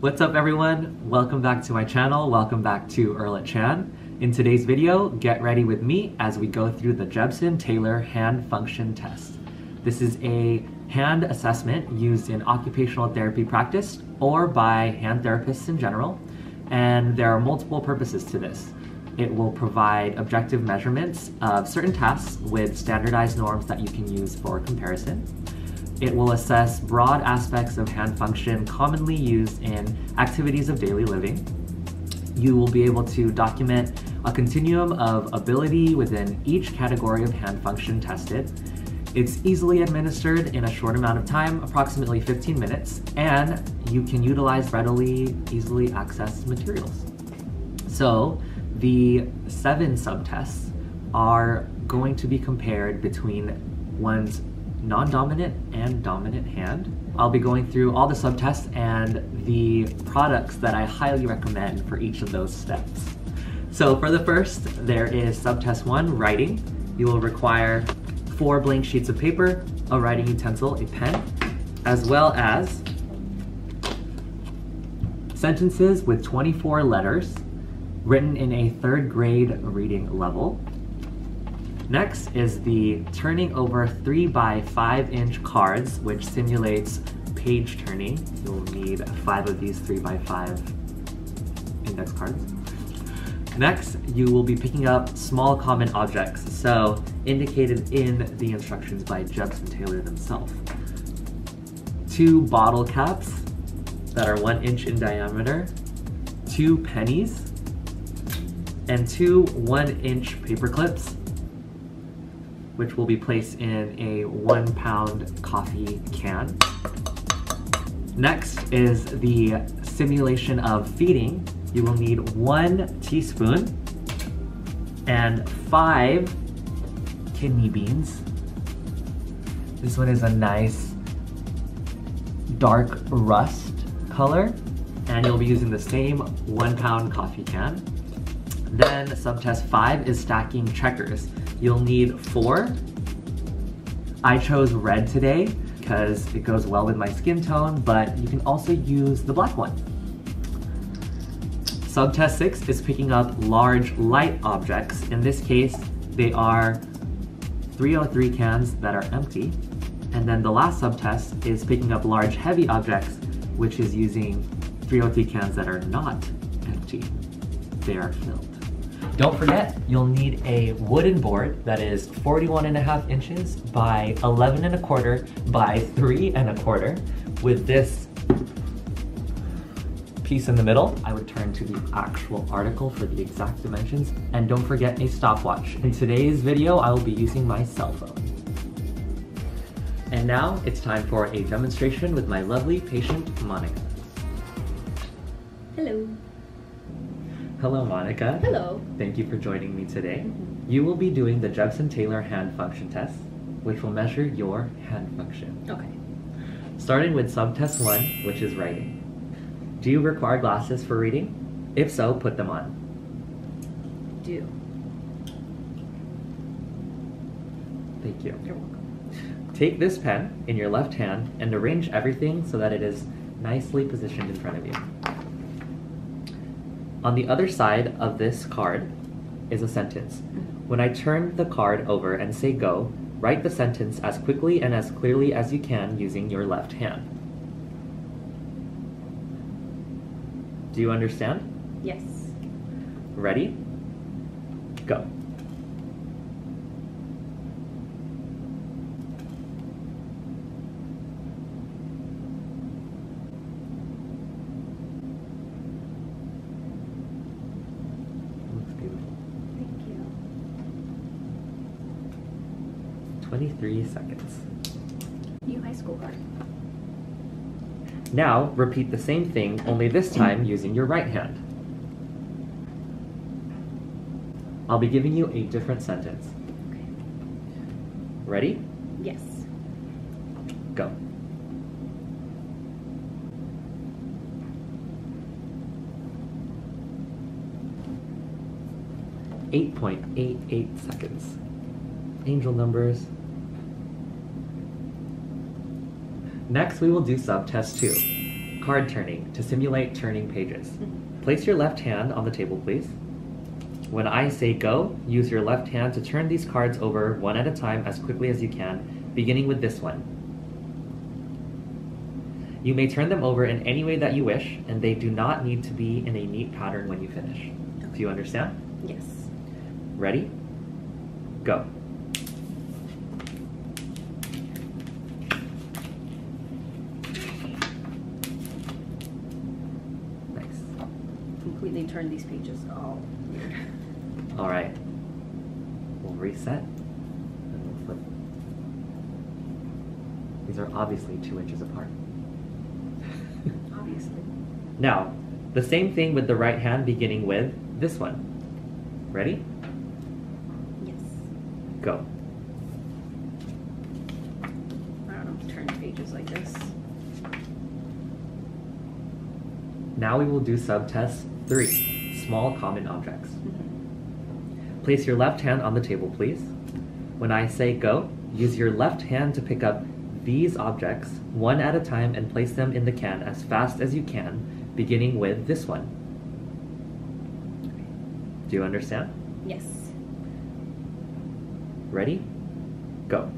What's up everyone? Welcome back to my channel. Welcome back to Erlet Chan. In today's video, get ready with me as we go through the Jebsen-Taylor hand function test. This is a hand assessment used in occupational therapy practice or by hand therapists in general, and there are multiple purposes to this. It will provide objective measurements of certain tasks with standardized norms that you can use for comparison. It will assess broad aspects of hand function commonly used in activities of daily living. You will be able to document a continuum of ability within each category of hand function tested. It's easily administered in a short amount of time, approximately 15 minutes, and you can utilize readily, easily accessed materials. So the 7 subtests are going to be compared between one's non-dominant and dominant hand. I'll be going through all the subtests and the products that I highly recommend for each of those steps. So for the first, there is subtest 1, writing. You will require 4 blank sheets of paper, a writing utensil, a pen, as well as sentences with 24 letters written in a 3rd grade reading level. Next is the turning over 3x5-inch cards, which simulates page turning. You'll need 5 of these 3x5 index cards. Next, you will be picking up small common objects, so indicated in the instructions by Jebsen-Taylor themselves. 2 bottle caps that are 1 inch in diameter, 2 pennies, and 2 1-inch paper clips, which will be placed in a 1-pound coffee can. Next is the simulation of feeding. You will need 1 teaspoon and 5 kidney beans. This one is a nice dark rust color, and you'll be using the same 1-pound coffee can. Then subtest 5 is stacking checkers. You'll need 4. I chose red today because it goes well with my skin tone, but you can also use the black one. Subtest 6 is picking up large light objects. In this case, they are 303 cans that are empty. And then the last subtest is picking up large heavy objects, which is using 303 cans that are not empty. They are filled. Don't forget, you'll need a wooden board that is 41.5 inches by 11.25 by 3.25 with this piece in the middle. I would turn to the actual article for the exact dimensions, and don't forget a stopwatch. In today's video, I will be using my cell phone. And now it's time for a demonstration with my lovely patient, Monica. Hello. Hello, Monica. Hello. Thank you for joining me today. You will be doing the Jebsen-Taylor hand function test, which will measure your hand function. Okay. Starting with subtest 1, which is writing. Do you require glasses for reading? If so, put them on. Do. Thank you. You're welcome. Take this pen in your left hand and arrange everything so that it is nicely positioned in front of you. On the other side of this card is a sentence. When I turn the card over and say go, write the sentence as quickly and as clearly as you can using your left hand. Do you understand? Yes. Ready? Go. Looks beautiful. Thank you. 23 seconds. New high school card. Now, repeat the same thing, only this time using your right hand. I'll be giving you a different sentence. Okay. Ready? Yes. Go. .88 seconds. Angel numbers. Next, we will do subtest 2. Card turning to simulate turning pages. Place your left hand on the table, please. When I say go, use your left hand to turn these cards over one at a time as quickly as you can, beginning with this one. You may turn them over in any way that you wish, and they do not need to be in a neat pattern when you finish. Do you understand? Yes. Ready? Go. Nice. Completely turn these pages all weird. All right. We'll reset and we'll flip. These are obviously 2 inches apart. Obviously. Now, the same thing with the right hand beginning with this one. Ready? Yes. Go. I don't know, turn pages like this. Now we will do subtest 3, small common objects. Place your left hand on the table, please. When I say go, use your left hand to pick up these objects one at a time and place them in the can as fast as you can, beginning with this one. Do you understand? Yes. Ready? Go.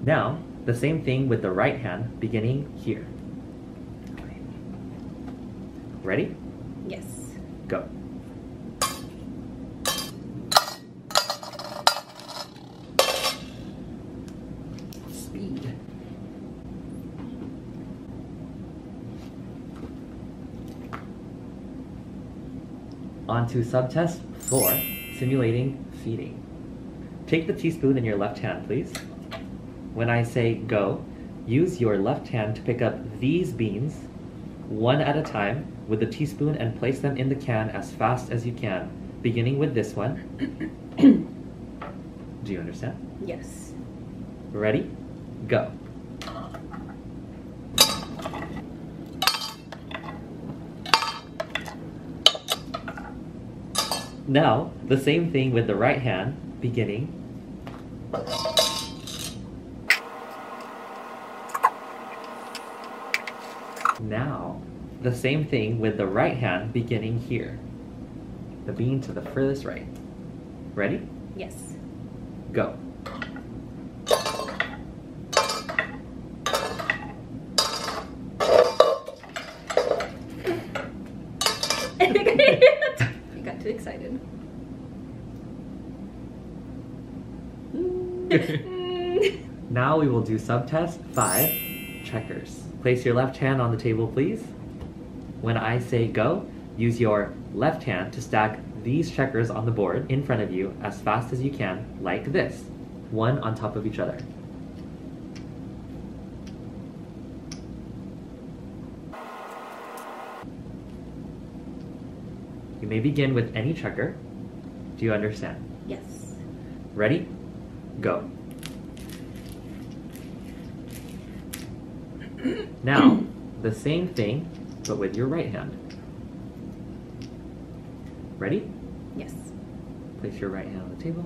Now, the same thing with the right hand beginning here. Okay. Ready? Yes. Go. Speed. On to subtest 4, simulating feeding. Take the teaspoon in your left hand, please. When I say go, use your left hand to pick up these beans one at a time with the teaspoon and place them in the can as fast as you can, beginning with this one. Do you understand? Yes. Ready? Go. Now, the same thing with the right hand, beginning. Now, the same thing with the right hand, beginning here. The bean to the furthest right. Ready? Yes. Go. You got too excited. Now we will do subtest 5, checkers. Place your left hand on the table, please. When I say go, use your left hand to stack these checkers on the board in front of you as fast as you can, like this, one on top of each other. You may begin with any checker. Do you understand? Yes. Ready? Go. Now, the same thing, but with your right hand. Ready? Yes. Place your right hand on the table,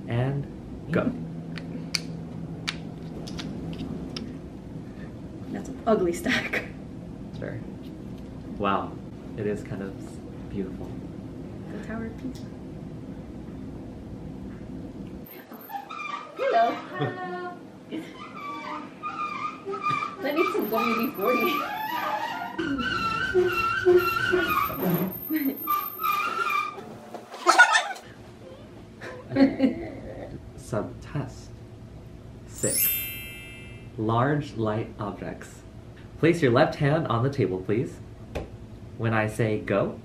and go. That's an ugly stack. Sure. Wow, it is kind of beautiful. The Tower of Pisa. Hello. Hello. I need some WD-40. Subtest 6. Large light objects. Place your left hand on the table, please. When I say go,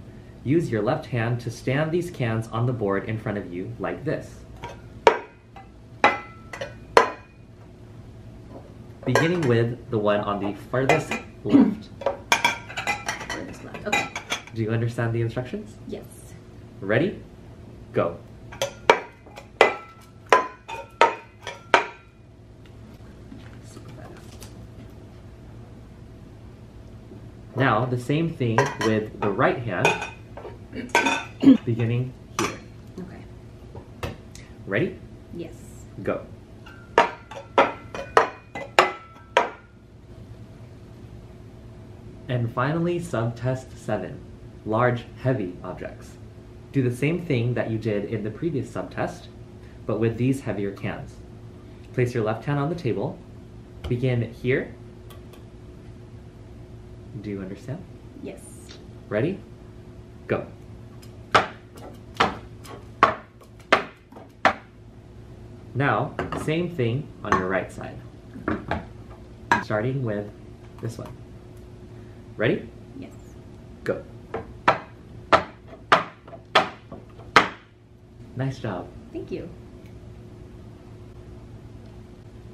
use your left hand to stand these cans on the board in front of you like this. Beginning with the one on the farthest left. Furthest left. Okay. Do you understand the instructions? Yes. Ready? Go. Now, the same thing with the right hand, beginning here. Okay. Ready? Yes. Go. And finally, subtest 7, large, heavy objects. Do the same thing that you did in the previous subtest, but with these heavier cans. Place your left hand on the table. Begin here. Do you understand? Yes. Ready? Go. Now, same thing on your right side. Starting with this one. Ready? Yes. Go. Nice job. Thank you.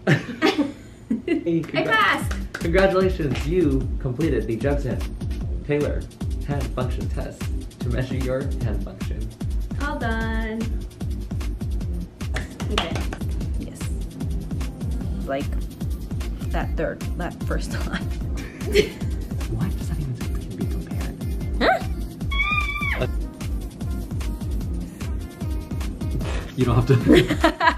Hey, I passed! Congratulations, you completed the Jebsen-Taylor hand function test to measure your hand function. All done. Okay. Yes. Like that first time. Why does that even say we can be compared? Huh? You don't have to.